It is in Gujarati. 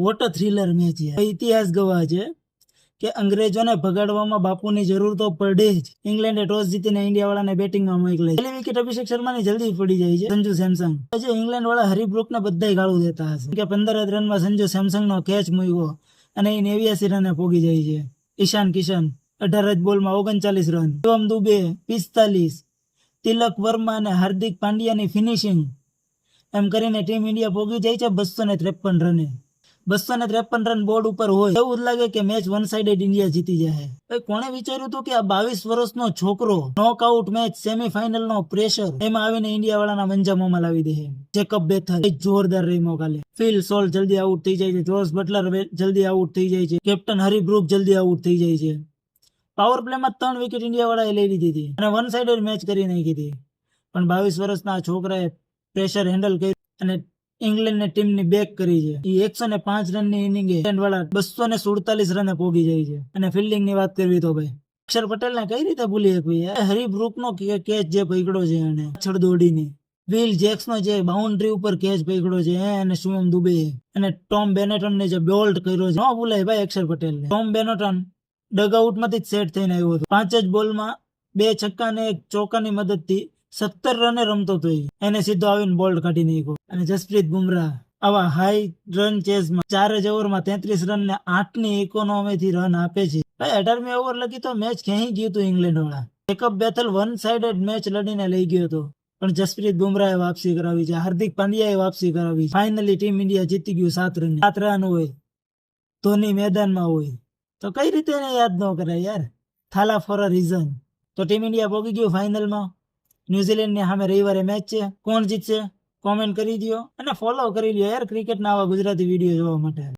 વોટ થ્રિલર મેચ છે. ઇતિહાસ ગવાહ છે કે અંગ્રેજોને ભગાડવામાં બાપુની જરૂર તો પડે જ. ઇંગ્લેન્ડે ટોસ જીતીને ઇન્ડિયા વાળાને બેટિંગમાં મોકલે. પહેલી વિકેટ અભિષેક શર્માની જલ્દી પડી જાય છે. સંજુ સેમસંગ આજે ઇંગ્લેન્ડ વાળા હરીબ્રુકને બધાય ગાળું દેતા હશે કે 15 રનમાં સંજુ સેમસંગનો કેચ મૂક્યો અને એ 89 રને પોગી જાય છે. ઈશાન કિશન 18 જ બોલમાં 39 રન. શિવમ દુબે 45, તિલક વર્મા અને હાર્દિક પાંડ્યાની ફિનિશિંગ, એમ કરીને ટીમ ઇન્ડિયા પોગી જાય છે 253 રને. 253 રન બોર્ડ ઉપર હોય એવું જ લાગે કે મેચ વન સાઇડેડ ઇન્ડિયા જીતી જાય. કોણે વિચાર્યું હતું કે આ 22 વર્ષનો છોકરો નોકઆઉટ મેચ સેમીફાઇનલ નો પ્રેશર એમાં આવીને ઇન્ડિયા વાળાના મંજામોમાં લાવી દે. જેકબ બેથલ જોરદાર રમ્યો કાલે. ફિલ સોલ્ટ જલ્દી આઉટ થઈ જાય છે. જોસ બટલર જલ્દી આઉટ થઈ જાય છે. કેપ્ટન હરીબ્રુક જલ્દી આઉટ થઈ જાય છે. પાવર પ્લેમાં 3 વિકેટ ઇન્ડિયા વાળાએ લઈ લીધી હતી અને વન સાઇડેડ મેચ કરી નાખી હતી. પણ 22 વર્ષના છોકરાએ પ્રેશર હેન્ડલ કર્યું અને ઇંગ્લેન્ડની ટીમની બેક કરી છે. એ 105 રનની ઇનિંગે ઇંગ્લેન્ડ વાળા 247 રને પોગી જાય છે. અને ફિલ્ડિંગની વાત કરવી તો ભાઈ અક્ષર પટેલને કઈ રીતે ભૂલી શકવી. હરીબ્રુકનો કેચ જે પકડ્યો છે એને પાછળ દોડીને, વિલ જેક્સનો જે બાઉન્ડ્રી ઉપર કેચ પકડ્યો છે અને શિવમ દુબે અને ટોમ બેનેટનને જે બોલ્ડ કર્યો છે, ન ભૂલાય ભાઈ અક્ષર પટેલને. ટોમ બેનેટન ડગઆઉટમાંથી જ સેટ થઈને આવ્યો હતો. 5 જ બોલમાં 2 છક્કા અને 1 ચોકાની મદદથી 17 રને રમતો હતો. એને સીધો આવીને બોલ્ડ કાઢી નાખ્યો. અને જસપ્રીત બુમરાહ આવા હાઈ રન ચેઝમાં 4 જ ઓવરમાં 33 રન ને 8ની ઇકોનોમીથી રન આપે છે. ભાઈ 18મી ઓવર લગી તો મેચ ક્યાંય ગયું હતું ઇંગ્લેન્ડ વાળા. જેકબ બેથલ વન સાઇડેડ મેચ લડીને લઈ ગયો હતો, પણ જસપ્રીત બુમરાહે વાપસી કરાવી છે. હાર્દિક પાંડ્યાએ વાપસી કરાવી છે. ફાઇનલી ટીમ ઇન્ડિયા જીતી ગયું 7 રન હોય, ધોની મેદાનમાં હોય તો કઈ રીતે એને યાદ ન કરાય યાર. Thala for a reason. તો ટીમ ઇન્ડિયા પહોંચી ગયું ફાઇનલમાં. ન્યુઝીલેન્ડની સામે રવિવારે મેચ છે. કોણ જીતશે કોમેન્ટ કરી દો અને ફોલો કરી લ્યો યાર ક્રિકેટના આવા ગુજરાતી વિડીયો જોવા માટે.